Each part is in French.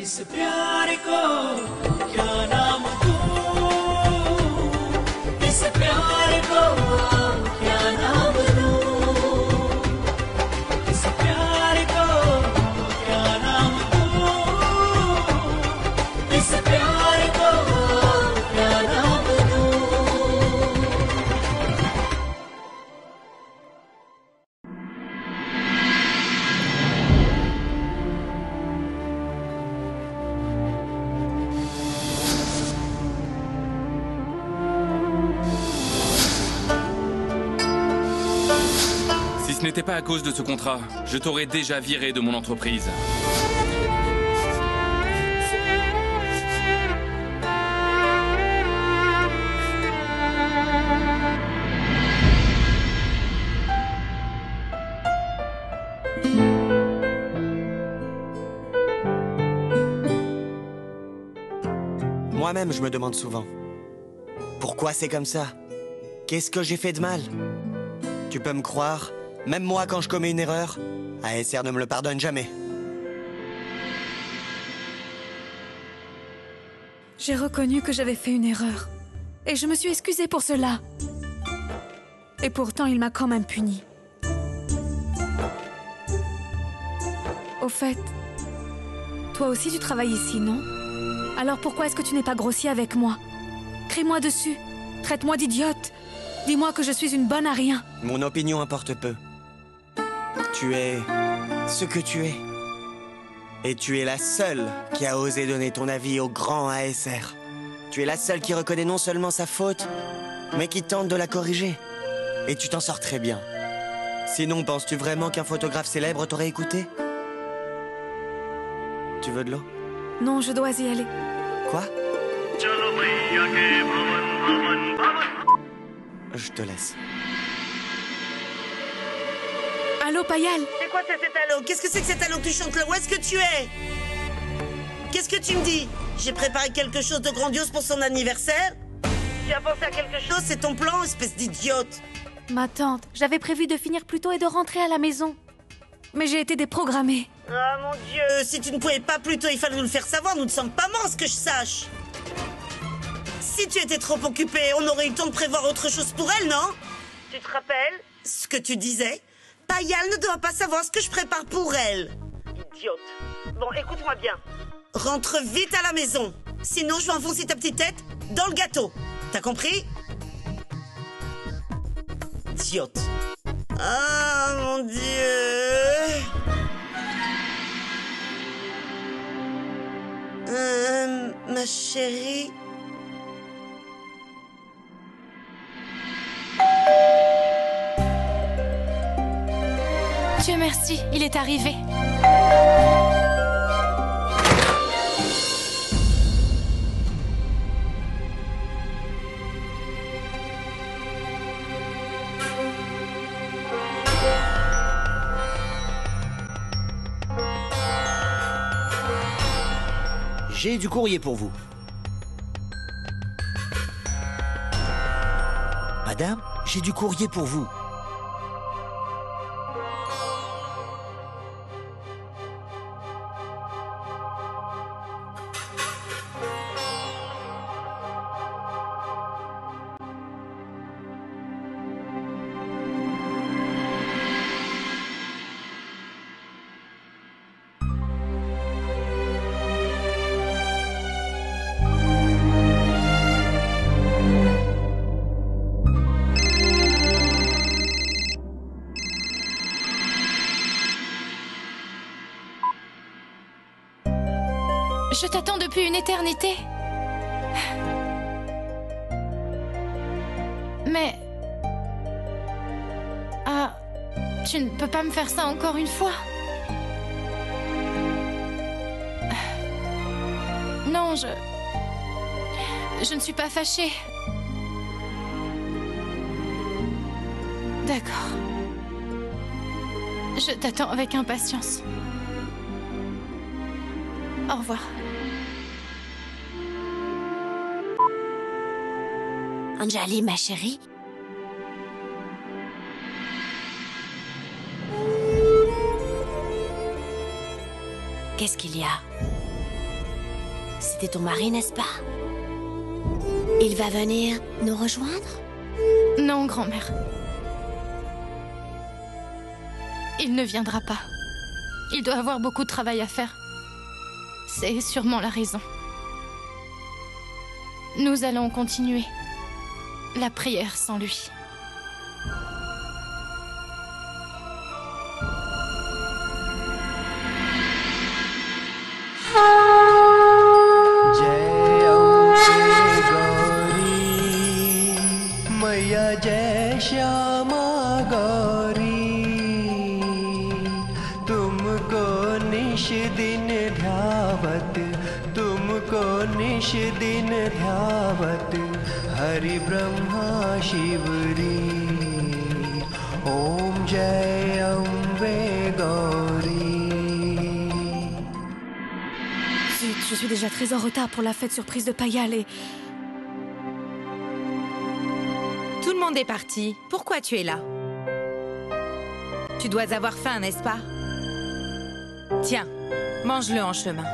इस प्यार को क्या नाम दूं, इस प्यार को क्या नाम दूं, इस प्यार को क्या नाम दूं, इस प्यार को क्या नाम दूं। Si ce n'était pas à cause de ce contrat, je t'aurais déjà viré de mon entreprise. Moi-même, je me demande souvent. Pourquoi c'est comme ça? Qu'est-ce que j'ai fait de mal? Tu peux me croire, même moi quand je commets une erreur, ASR ne me le pardonne jamais. J'ai reconnu que j'avais fait une erreur. Et je me suis excusée pour cela. Et pourtant, il m'a quand même punie. Au fait, toi aussi tu travailles ici, non? Alors pourquoi est-ce que tu n'es pas grossier avec moi? Crie-moi dessus. Traite-moi d'idiote. Dis-moi que je suis une bonne à rien. Mon opinion importe peu. Tu es ce que tu es. Et tu es la seule qui a osé donner ton avis au grand ASR. Tu es la seule qui reconnaît non seulement sa faute, mais qui tente de la corriger. Et tu t'en sors très bien. Sinon, penses-tu vraiment qu'un photographe célèbre t'aurait écouté? Tu veux de l'eau? Non, je dois y aller. Quoi? Je te laisse. Allô, Payal? C'est quoi cet allô? Qu'est-ce que c'est que cet allô que tu chantes là? Où est-ce que tu es? Qu'est-ce que tu me dis? J'ai préparé quelque chose de grandiose pour son anniversaire? Tu as pensé à quelque chose? C'est ton plan, espèce d'idiote? Ma tante, j'avais prévu de finir plus tôt et de rentrer à la maison. Mais j'ai été déprogrammée. Ah mon Dieu, si tu ne pouvais pas plus tôt, il fallait nous le faire savoir, nous ne sommes pas morts, que je sache. Si tu étais trop occupé, on aurait eu le temps de prévoir autre chose pour elle, non? Tu te rappelles ce que tu disais? Payal ne doit pas savoir ce que je prépare pour elle. Idiote. Bon, écoute-moi bien. Rentre vite à la maison. Sinon, je vais enfoncer ta petite tête dans le gâteau. T'as compris? Idiote. Ah, mon Dieu. Ma chérie. Dieu merci, il est arrivé. J'ai du courrier pour vous. Madame, j'ai du courrier pour vous. Je t'attends depuis une éternité. Mais... Ah... Tu ne peux pas me faire ça encore une fois? Non, je ne suis pas fâchée. D'accord. Je t'attends avec impatience. Au revoir. Anjali, ma chérie. Qu'est-ce qu'il y a? c'était ton mari, n'est-ce pas? Il va venir nous rejoindre? Non, grand-mère. Il ne viendra pas. Il doit avoir beaucoup de travail à faire. C'est sûrement la raison. Nous allons continuer la prière sans lui. जय अम्बे गौरी मैया जय श्यामा गौरी तुमको निश दिन ध्यावत हरि ब्रह्मा शिवरी ओम जय अम्बे Gauri. Zut, je suis déjà très en retard pour la fête surprise de Payal et... Tout le monde est parti. Pourquoi tu es là? Tu dois avoir faim, n'est-ce pas? Tiens, mange-le en chemin.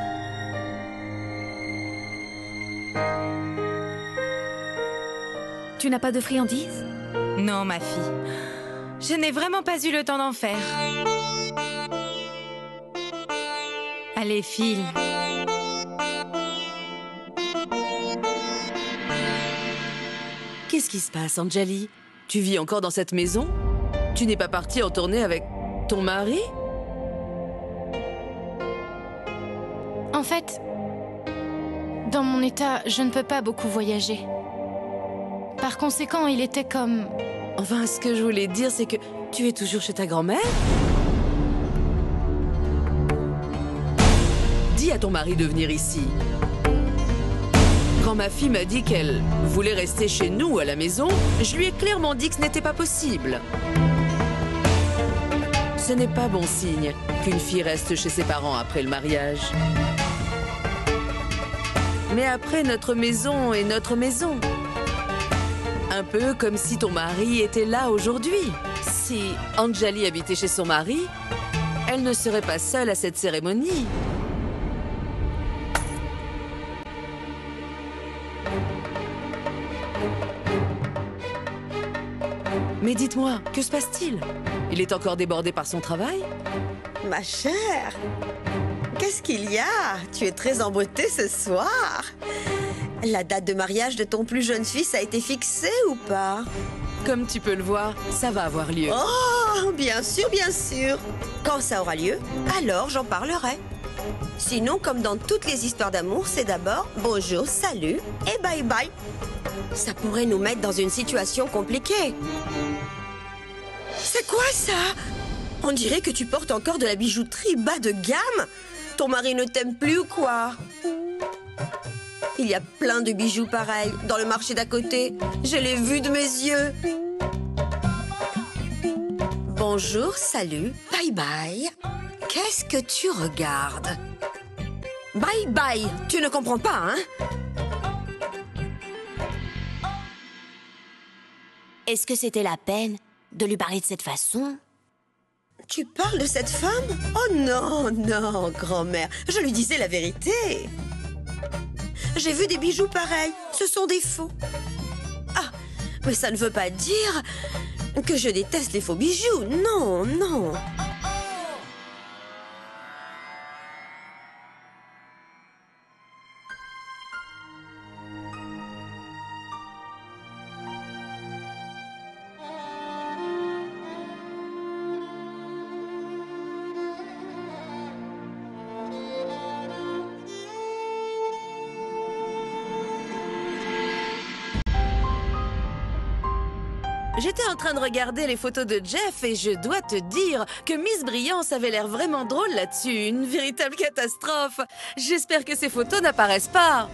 Tu n'as pas de friandises? Non, ma fille. Je n'ai vraiment pas eu le temps d'en faire. Allez, file. Qu'est-ce qui se passe, Anjali? Tu vis encore dans cette maison? Tu n'es pas partie en tournée avec ton mari? En fait, dans mon état, je ne peux pas beaucoup voyager. Par conséquent, il était comme... Enfin, ce que je voulais dire, c'est que tu es toujours chez ta grand-mère? Dis à ton mari de venir ici. Quand ma fille m'a dit qu'elle voulait rester chez nous, à la maison, je lui ai clairement dit que ce n'était pas possible. Ce n'est pas bon signe qu'une fille reste chez ses parents après le mariage. Mais après, notre maison est notre maison. Un peu comme si ton mari était là aujourd'hui. Si Anjali habitait chez son mari, elle ne serait pas seule à cette cérémonie. Mais dites-moi, que se passe-t-il? Il est encore débordé par son travail? Ma chère, qu'est-ce qu'il y a? Tu es très embêtée ce soir. La date de mariage de ton plus jeune fils a été fixée ou pas? Comme tu peux le voir, ça va avoir lieu. Oh, bien sûr, bien sûr. Quand ça aura lieu, alors j'en parlerai. Sinon, comme dans toutes les histoires d'amour, c'est d'abord bonjour, salut et bye bye. Ça pourrait nous mettre dans une situation compliquée. C'est quoi ça? On dirait que tu portes encore de la bijouterie bas de gamme. Ton mari ne t'aime plus ou quoi? Il y a plein de bijoux pareils dans le marché d'à côté. Je l'ai vu de mes yeux. Bonjour, salut, bye bye. Qu'est-ce que tu regardes? Bye bye, tu ne comprends pas, hein? Est-ce que c'était la peine de lui parler de cette façon? Tu parles de cette femme? Oh non, non, grand-mère, je lui disais la vérité. J'ai vu des bijoux pareils, ce sont des faux. Ah, mais ça ne veut pas dire que je déteste les faux bijoux, non, non. J'étais en train de regarder les photos de Jeff et je dois te dire que Miss Brillance avait l'air vraiment drôle là-dessus. Une véritable catastrophe. J'espère que ces photos n'apparaissent pas.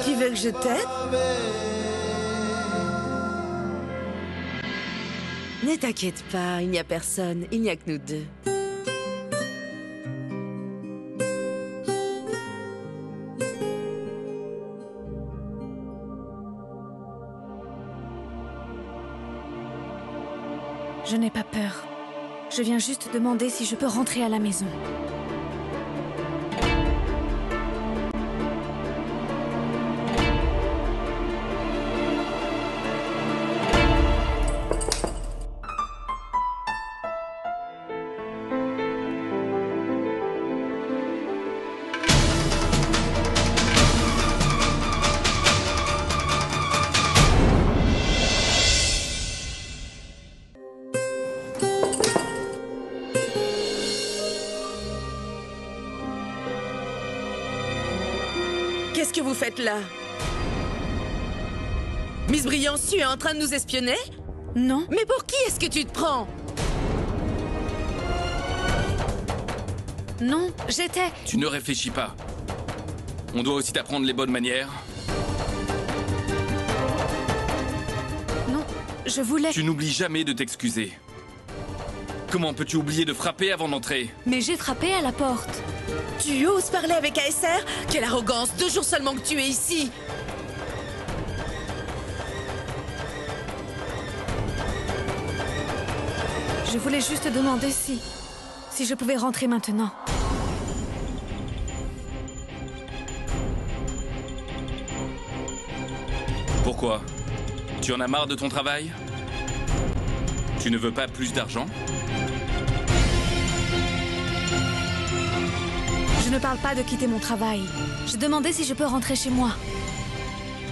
Tu veux que je t'aide? Ne t'inquiète pas, il n'y a personne, il n'y a que nous deux. Je n'ai pas peur. Je viens juste demander si je peux rentrer à la maison. Qu'est-ce que vous faites là? Miss Brillance, tu es en train de nous espionner? Non. Mais pour qui est-ce que tu te prends? Non, j'étais... Tu ne réfléchis pas. On doit aussi t'apprendre les bonnes manières. Non, je voulais... Tu n'oublies jamais de t'excuser. Comment peux-tu oublier de frapper avant d'entrer? Mais j'ai frappé à la porte. Tu oses parler avec ASR? Quelle arrogance! 2 jours seulement que tu es ici! Je voulais juste demander si je pouvais rentrer maintenant. Pourquoi? Tu en as marre de ton travail? Tu ne veux pas plus d'argent? Je ne parle pas de quitter mon travail. Je demandais si je peux rentrer chez moi.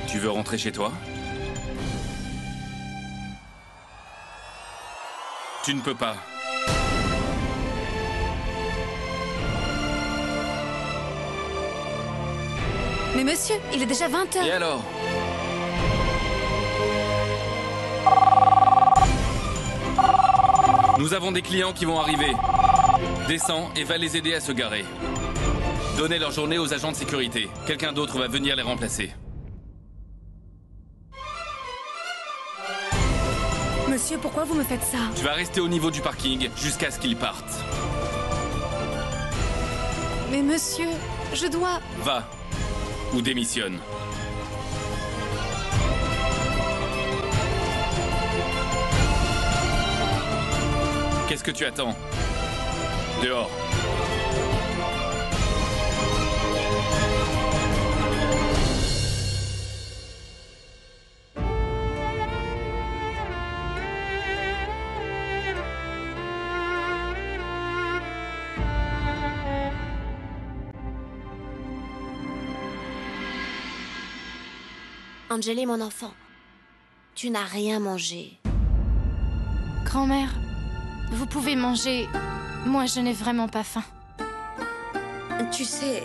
Tu veux rentrer chez toi? Tu ne peux pas. Mais monsieur, il est déjà 20h. Et alors? Nous avons des clients qui vont arriver. Descends et va les aider à se garer. Donnez leur journée aux agents de sécurité. Quelqu'un d'autre va venir les remplacer. Monsieur, pourquoi vous me faites ça? Tu vas rester au niveau du parking jusqu'à ce qu'ils partent. Mais monsieur, je dois... Va. Ou démissionne. Qu'est-ce que tu attends? Dehors. Anjali, mon enfant, tu n'as rien mangé. Grand-mère, vous pouvez manger. Moi, je n'ai vraiment pas faim. Tu sais,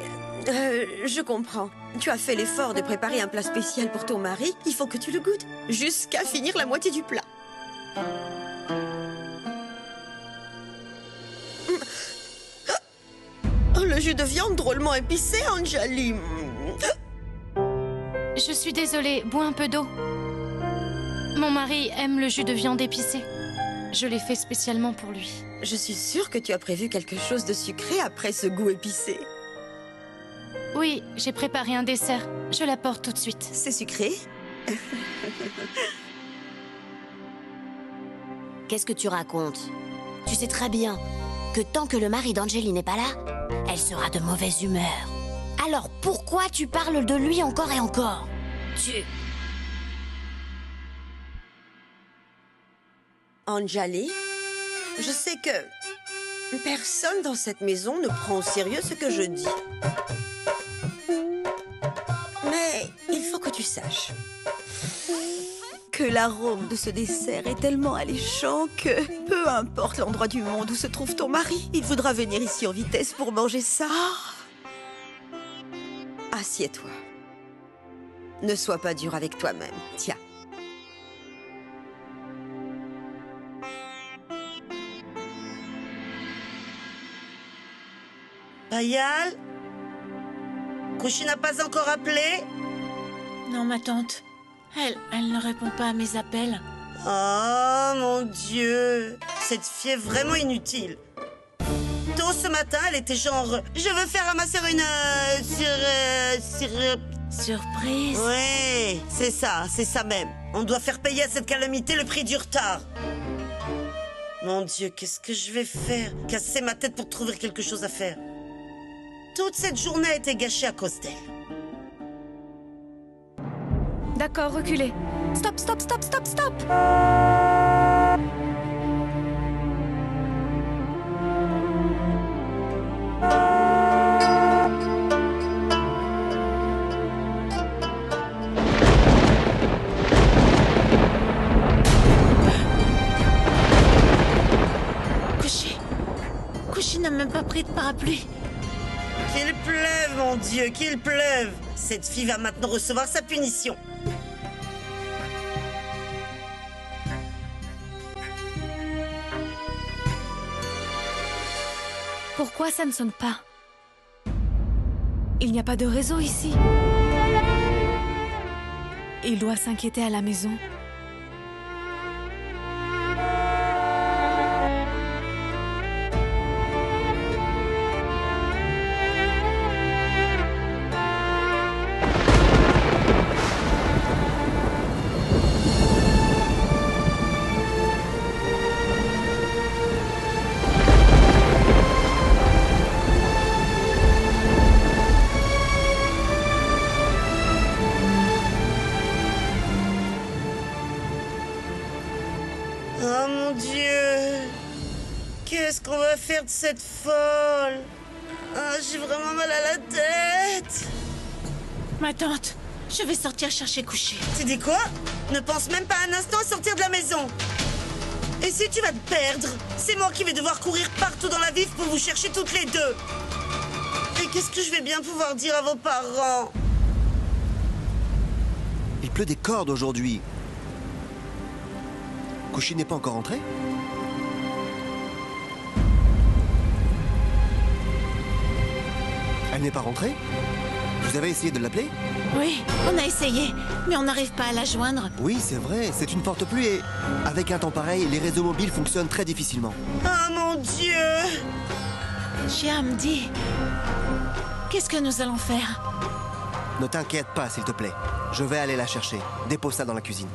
je comprends. Tu as fait l'effort de préparer un plat spécial pour ton mari. Il faut que tu le goûtes, jusqu'à finir la moitié du plat. Oh, le jus de viande drôlement épicé, Anjali. Je suis désolée, bois un peu d'eau. Mon mari aime le jus de viande épicé. Je l'ai fait spécialement pour lui. Je suis sûre que tu as prévu quelque chose de sucré après ce goût épicé. Oui, j'ai préparé un dessert. Je l'apporte tout de suite. C'est sucré? Qu'est-ce que tu racontes? Tu sais très bien que tant que le mari d'Anjali n'est pas là, elle sera de mauvaise humeur. Alors pourquoi tu parles de lui encore et encore? Anjali, je sais que personne dans cette maison ne prend au sérieux ce que je dis. Mais il faut que tu saches que l'arôme de ce dessert est tellement alléchant que peu importe l'endroit du monde où se trouve ton mari, il voudra venir ici en vitesse pour manger ça. Assieds-toi. Ne sois pas dur avec toi-même. Tiens. Payal? Kouchi n'a pas encore appelé? Non, ma tante. Elle ne répond pas à mes appels. Oh, mon Dieu. Cette fille est vraiment inutile. Tôt ce matin, elle était genre... Je veux faire ramasser une... Surprise? Oui, c'est ça même. On doit faire payer à cette calamité le prix du retard. Mon Dieu, qu'est-ce que je vais faire? Casser ma tête pour trouver quelque chose à faire. Toute cette journée a été gâchée à cause d'elle. D'accord, reculez. Stop, stop, stop, stop, stop! Couchy n'a même pas pris de parapluie. Qu'il pleuve, mon Dieu, qu'il pleuve! Cette fille va maintenant recevoir sa punition. Pourquoi ça ne sonne pas? Il n'y a pas de réseau ici. Il doit s'inquiéter à la maison. Oh mon Dieu! Qu'est-ce qu'on va faire de cette folle? Ah, j'ai vraiment mal à la tête! Ma tante, je vais sortir chercher Couchy. Tu dis quoi? Ne pense même pas un instant à sortir de la maison! Et si tu vas te perdre, c'est moi qui vais devoir courir partout dans la ville pour vous chercher toutes les deux! Et qu'est-ce que je vais bien pouvoir dire à vos parents? Il pleut des cordes aujourd'hui. Couchy n'est pas encore rentré? Elle n'est pas rentrée? Vous avez essayé de l'appeler? Oui, on a essayé, mais on n'arrive pas à la joindre. Oui, c'est vrai, c'est une forte pluie et avec un temps pareil, les réseaux mobiles fonctionnent très difficilement. Oh mon Dieu! Chiam, dis, qu'est-ce que nous allons faire? Ne t'inquiète pas, s'il te plaît. Je vais aller la chercher. Dépose ça dans la cuisine.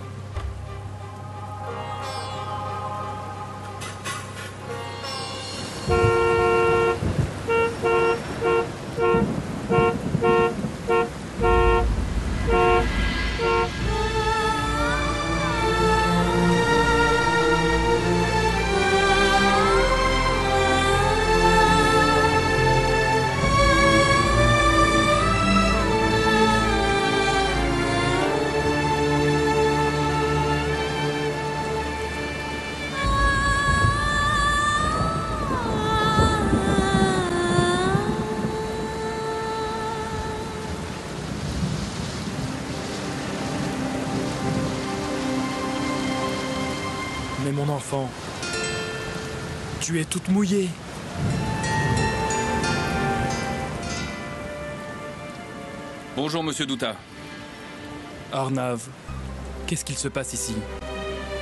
Mais mon enfant, tu es toute mouillée. Bonjour, monsieur Douta. Arnav, qu'est-ce qu'il se passe ici?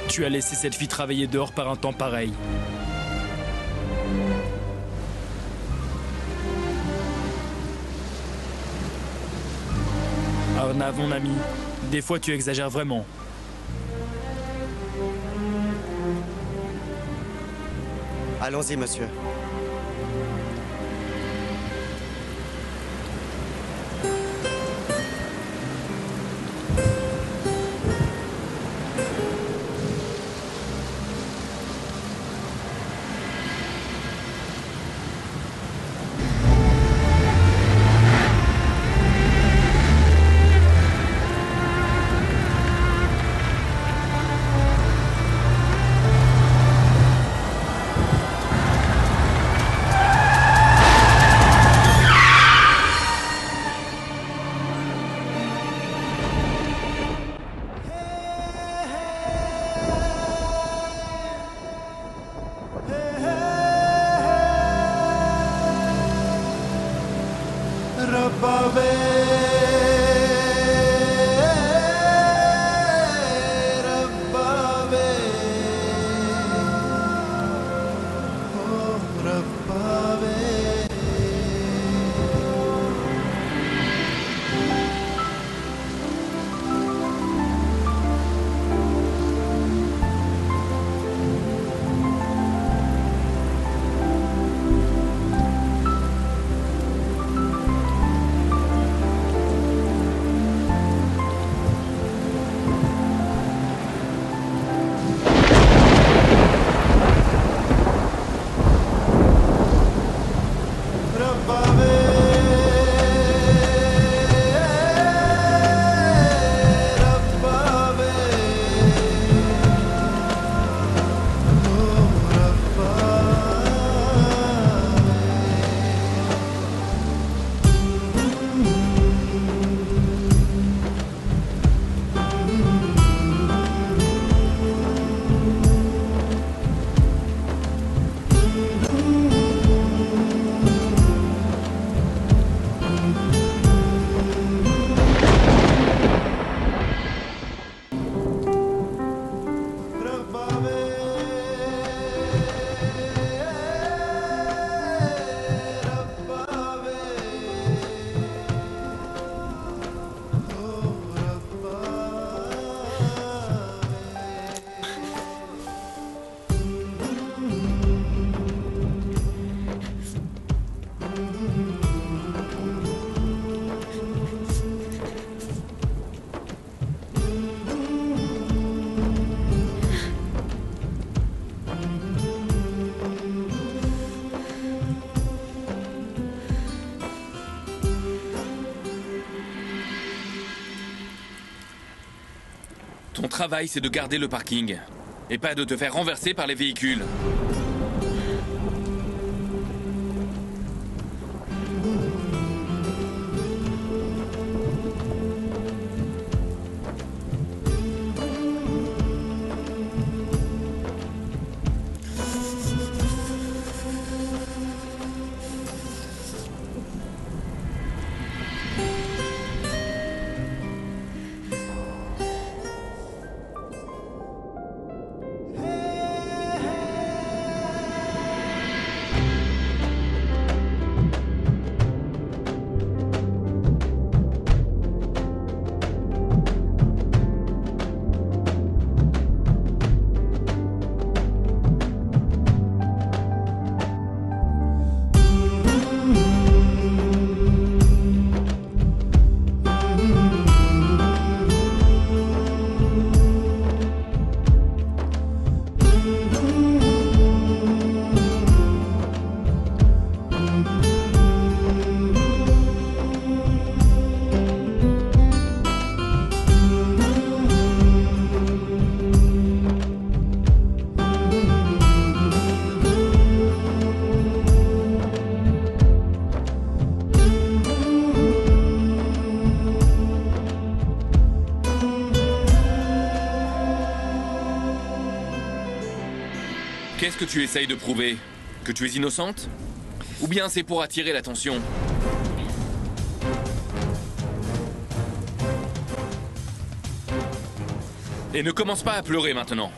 Tu as laissé cette fille travailler dehors par un temps pareil. Arnav, mon ami, des fois tu exagères vraiment. Allons-y, monsieur. Ton travail, c'est de garder le parking. Et pas de te faire renverser par les véhicules. Qu'est-ce que tu essayes de prouver? Que tu es innocente? Ou bien c'est pour attirer l'attention? Et ne commence pas à pleurer maintenant.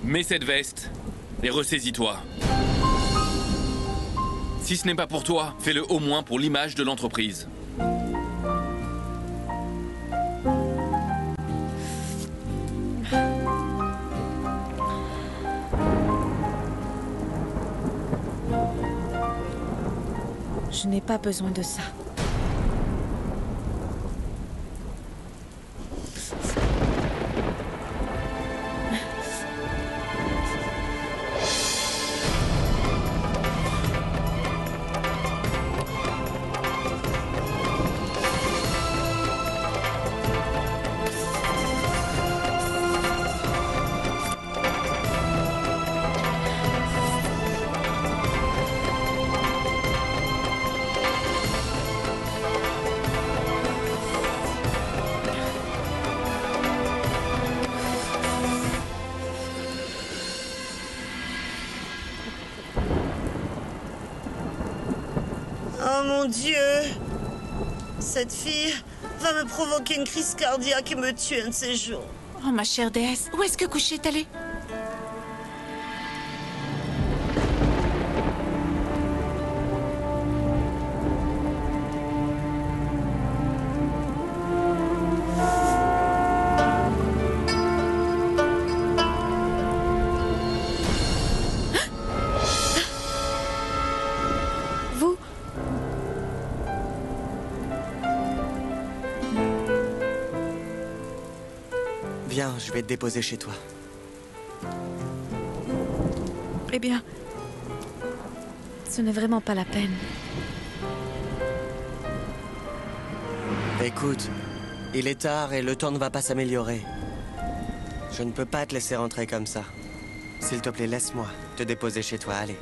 Mets cette veste et ressaisis-toi. Si ce n'est pas pour toi, fais-le au moins pour l'image de l'entreprise. Je n'ai pas besoin de ça. Oh mon Dieu! Cette fille va me provoquer une crise cardiaque et me tuer un de ces jours. Oh, ma chère déesse, où est-ce que Couché est allé? Viens, je vais te déposer chez toi. Eh bien, ce n'est vraiment pas la peine. Écoute, il est tard et le temps ne va pas s'améliorer. Je ne peux pas te laisser rentrer comme ça. S'il te plaît, laisse-moi te déposer chez toi, allez.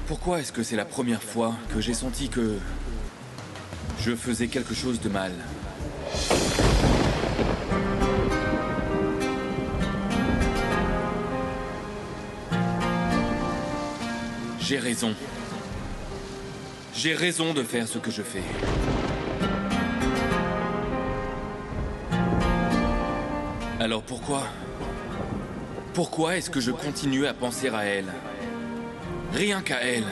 Pourquoi est-ce que c'est la première fois que j'ai senti que je faisais quelque chose de mal? J'ai raison. J'ai raison de faire ce que je fais. Alors pourquoi? Pourquoi est-ce que je continue à penser à elle? Rien qu'à elle.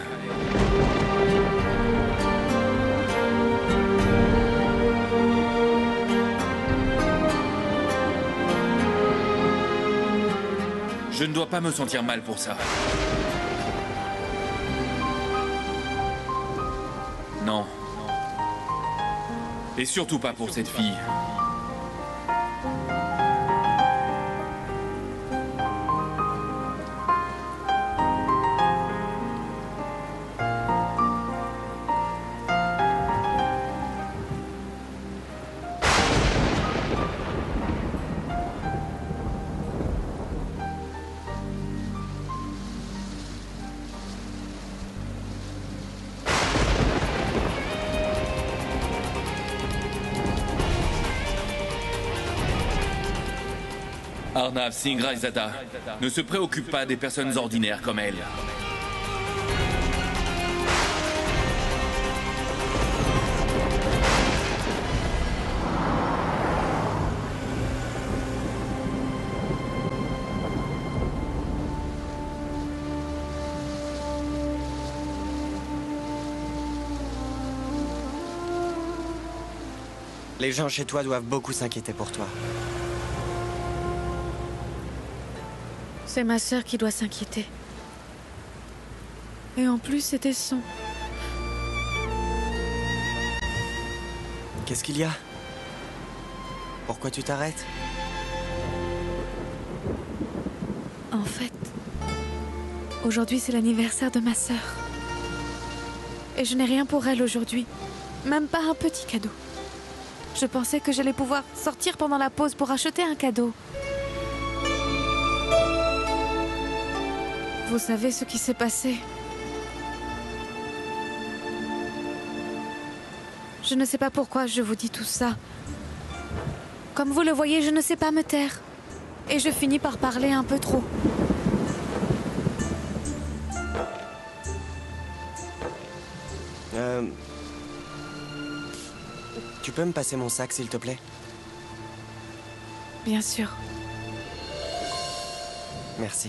Je ne dois pas me sentir mal pour ça. Non. Et surtout pas pour cette fille. Arnav Singh Raizada ne se préoccupe pas des personnes ordinaires comme elle. Les gens chez toi doivent beaucoup s'inquiéter pour toi. C'est ma sœur qui doit s'inquiéter. Et en plus, c'était son. Qu'est-ce qu'il y a? Pourquoi tu t'arrêtes? En fait, aujourd'hui c'est l'anniversaire de ma sœur. Et je n'ai rien pour elle aujourd'hui. Même pas un petit cadeau. Je pensais que j'allais pouvoir sortir pendant la pause pour acheter un cadeau. Vous savez ce qui s'est passé? Je ne sais pas pourquoi je vous dis tout ça. Comme vous le voyez, je ne sais pas me taire. Et je finis par parler un peu trop. Tu peux me passer mon sac, s'il te plaît? Bien sûr. Merci.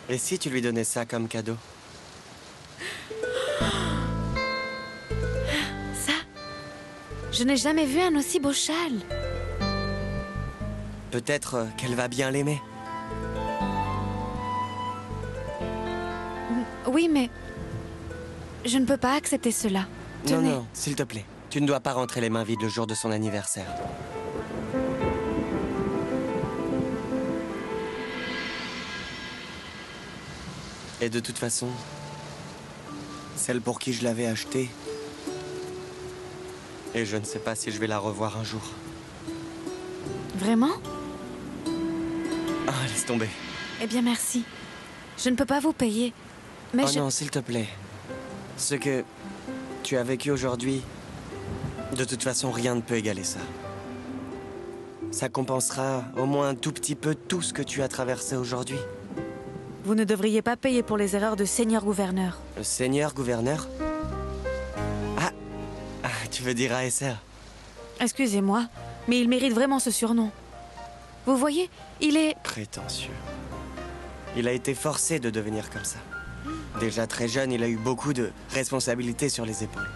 Et si tu lui donnais ça comme cadeau? Ça? Je n'ai jamais vu un aussi beau châle. Peut-être qu'elle va bien l'aimer. Oui, mais... je ne peux pas accepter cela. Tenez. Non, non, s'il te plaît. Tu ne dois pas rentrer les mains vides le jour de son anniversaire. Et de toute façon, celle pour qui je l'avais achetée, et je ne sais pas si je vais la revoir un jour. Vraiment? Ah, laisse tomber. Eh bien, merci. Je ne peux pas vous payer. Mais non, s'il te plaît. Ce que tu as vécu aujourd'hui, de toute façon, rien ne peut égaler ça. Ça compensera au moins un tout petit peu tout ce que tu as traversé aujourd'hui. Vous ne devriez pas payer pour les erreurs de Seigneur Gouverneur. Le Seigneur Gouverneur? Ah, tu veux dire ASR? Excusez-moi, mais il mérite vraiment ce surnom. Vous voyez, il est... prétentieux. Il a été forcé de devenir comme ça. Déjà très jeune, il a eu beaucoup de responsabilités sur les épaules.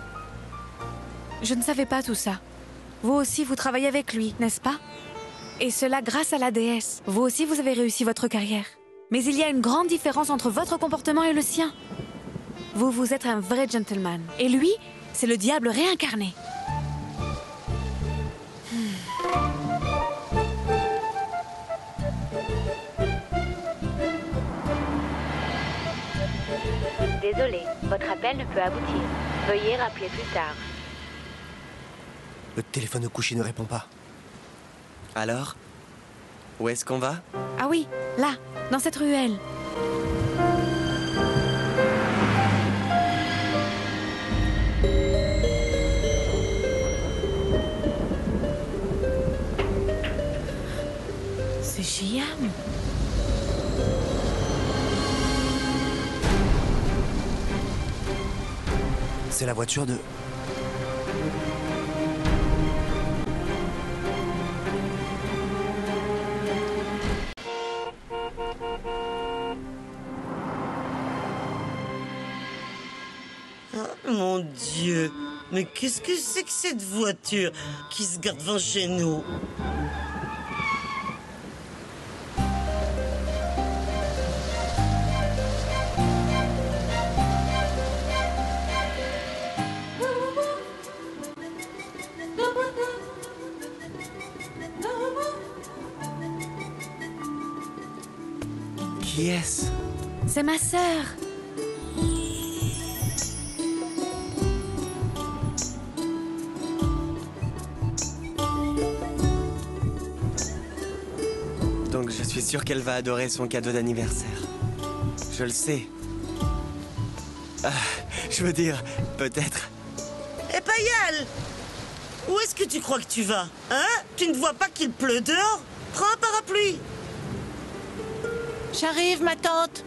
Je ne savais pas tout ça. Vous aussi, vous travaillez avec lui, n'est-ce pas? Et cela grâce à la déesse. Vous aussi, vous avez réussi votre carrière. Mais il y a une grande différence entre votre comportement et le sien. Vous, vous êtes un vrai gentleman. Et lui, c'est le diable réincarné. désolée, votre appel ne peut aboutir. Veuillez rappeler plus tard. Le téléphone au coucher ne répond pas. Alors? Où est-ce qu'on va? Ah oui, là, dans cette ruelle. C'est Chiam. C'est la voiture de... Oh, mon Dieu, mais qu'est-ce que c'est que cette voiture qui se garde devant chez nous? Qui est-ce? C'est ma sœur. Donc je suis sûr qu'elle va adorer son cadeau d'anniversaire. Je le sais. Ah, je veux dire, peut-être. Eh, Payal! Où est-ce que tu crois que tu vas? Hein? Tu ne vois pas qu'il pleut dehors? Prends un parapluie! J'arrive, ma tante.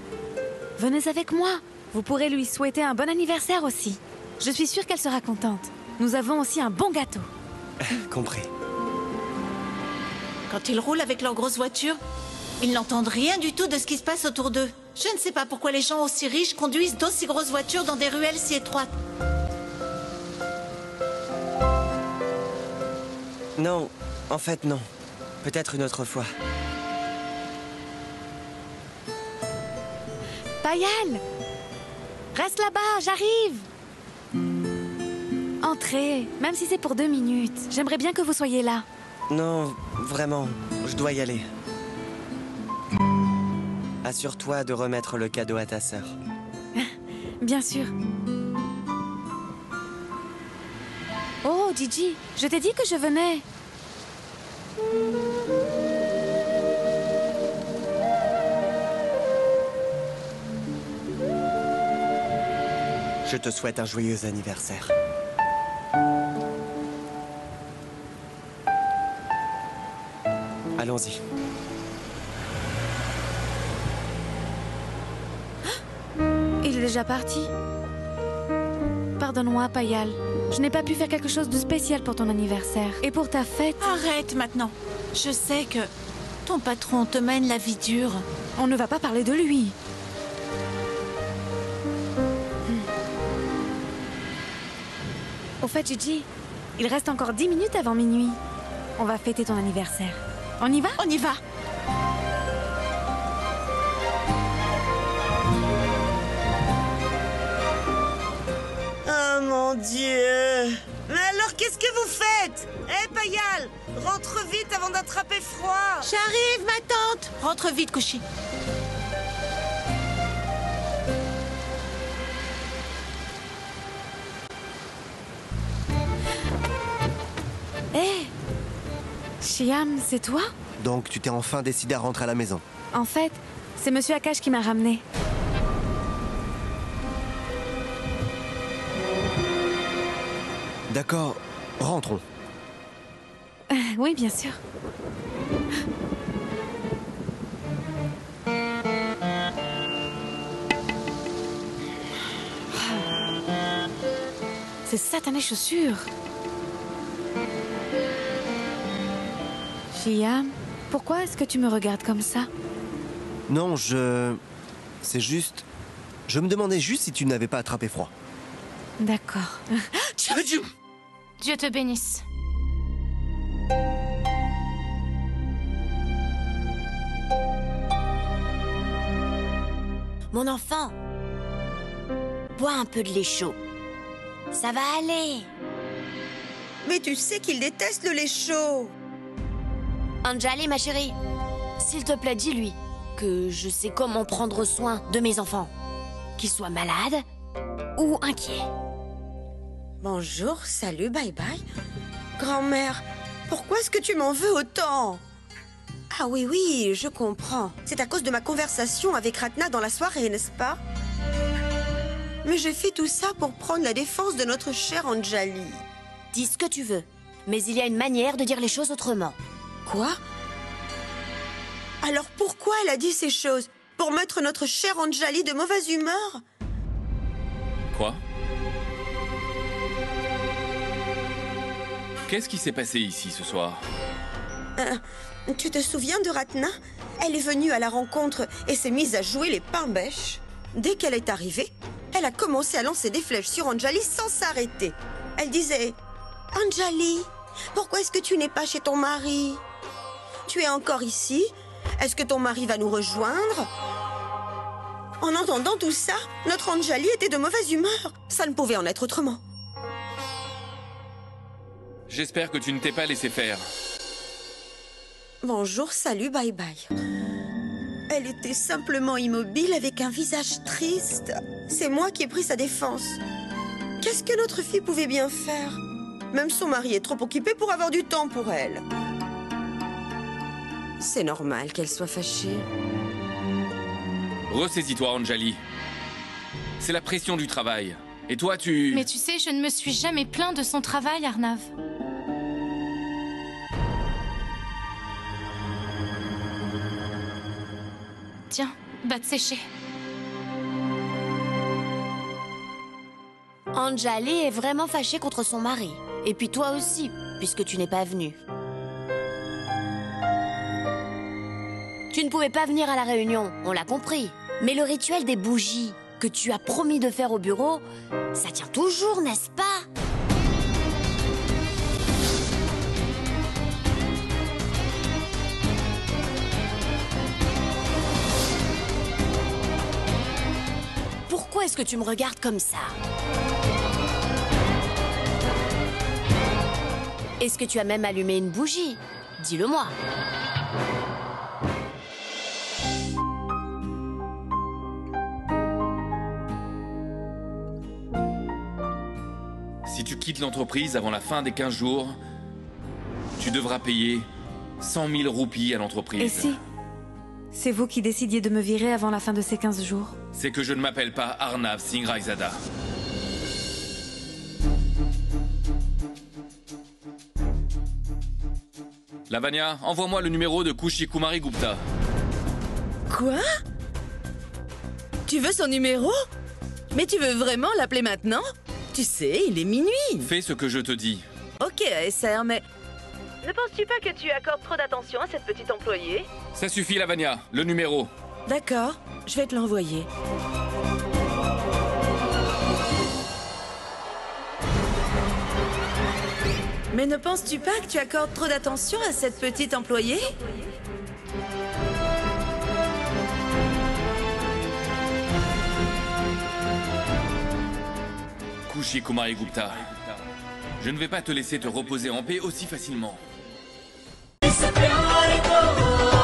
Venez avec moi. Vous pourrez lui souhaiter un bon anniversaire aussi. Je suis sûre qu'elle sera contente. Nous avons aussi un bon gâteau. Compris. Quand ils roulent avec leur grosse voiture, ils n'entendent rien du tout de ce qui se passe autour d'eux. Je ne sais pas pourquoi les gens aussi riches conduisent d'aussi grosses voitures dans des ruelles si étroites. Non, en fait non. Peut-être une autre fois. Payal! Reste là-bas, j'arrive! Entrez, même si c'est pour 2 minutes. J'aimerais bien que vous soyez là. Non, vraiment, je dois y aller. Assure-toi de remettre le cadeau à ta sœur. Bien sûr. Oh, Gigi, je t'ai dit que je venais. Je te souhaite un joyeux anniversaire. Allons-y. Il est déjà parti. Pardonne-moi, Payal. Je n'ai pas pu faire quelque chose de spécial pour ton anniversaire. Et pour ta fête... Arrête maintenant. Je sais que ton patron te mène la vie dure. On ne va pas parler de lui. Au fait, Gigi, il reste encore 10 minutes avant minuit. On va fêter ton anniversaire. On y va? On y va. Oh mon Dieu! Mais alors qu'est-ce que vous faites? Eh, Payal, rentre vite avant d'attraper froid. J'arrive, ma tante. Rentre vite, Kushi. Hé! Chiam, c'est toi? Donc tu t'es enfin décidé à rentrer à la maison. En fait, c'est Monsieur Akash qui m'a ramené. D'accord, rentrons. Oui, bien sûr. Ces satanées chaussures. Chiam, pourquoi est-ce que tu me regardes comme ça? Non, c'est juste... Je me demandais juste si tu n'avais pas attrapé froid. D'accord. Dieu te bénisse. Mon enfant, bois un peu de lait chaud. Ça va aller. Mais tu sais qu'il déteste le lait chaud. Anjali, ma chérie, s'il te plaît, dis-lui que je sais comment prendre soin de mes enfants. Qu'ils soient malades, ou inquiet? Bonjour, salut, bye bye. Grand-mère, pourquoi est-ce que tu m'en veux autant? Ah oui, oui, je comprends. C'est à cause de ma conversation avec Ratna dans la soirée, n'est-ce pas? Mais j'ai fait tout ça pour prendre la défense de notre chère Anjali. Dis ce que tu veux, mais il y a une manière de dire les choses autrement. Quoi? Alors pourquoi elle a dit ces choses? Pour mettre notre chère Anjali de mauvaise humeur? Quoi? Qu'est-ce qui s'est passé ici ce soir? Tu te souviens de Ratna? Elle est venue à la rencontre et s'est mise à jouer les pains-bêches. Dès qu'elle est arrivée, elle a commencé à lancer des flèches sur Anjali sans s'arrêter. Elle disait « Anjali, pourquoi est-ce que tu n'es pas chez ton mari? Tu es encore ici? Est-ce que ton mari va nous rejoindre ?» En entendant tout ça, notre Anjali était de mauvaise humeur. Ça ne pouvait en être autrement. J'espère que tu ne t'es pas laissé faire. Bonjour, salut, bye bye. Elle était simplement immobile avec un visage triste. C'est moi qui ai pris sa défense. Qu'est-ce que notre fille pouvait bien faire? Même son mari est trop occupé pour avoir du temps pour elle. C'est normal qu'elle soit fâchée. Ressaisis-toi, Anjali. C'est la pression du travail. Et toi, tu... Mais tu sais, je ne me suis jamais plaint de son travail, Arnav. Tiens, va te sécher. Anjali est vraiment fâchée contre son mari. Et puis toi aussi, puisque tu n'es pas venu. Tu ne pouvais pas venir à la réunion, on l'a compris. Mais le rituel des bougies que tu as promis de faire au bureau, ça tient toujours, n'est-ce pas? Pourquoi est-ce que tu me regardes comme ça? Est-ce que tu as même allumé une bougie? Dis-le-moi. Si tu quittes l'entreprise avant la fin des 15 jours, tu devras payer 100 000 roupies à l'entreprise. Et si c'est vous qui décidiez de me virer avant la fin de ces 15 jours? C'est que je ne m'appelle pas Arnav Singh Raizada. Lavanya, envoie-moi le numéro de Kushi Kumari Gupta. Quoi? Tu veux son numéro? Mais tu veux vraiment l'appeler maintenant? Tu sais, il est minuit. Fais ce que je te dis. Ok, ASR, mais... Ne penses-tu pas que tu accordes trop d'attention à cette petite employée? Ça suffit, Lavanya. Le numéro. D'accord, je vais te l'envoyer. Mais ne penses-tu pas que tu accordes trop d'attention à cette petite employée? Kushi Kumari Gupta. Je ne vais pas te laisser te reposer en paix aussi facilement. इस प्यार को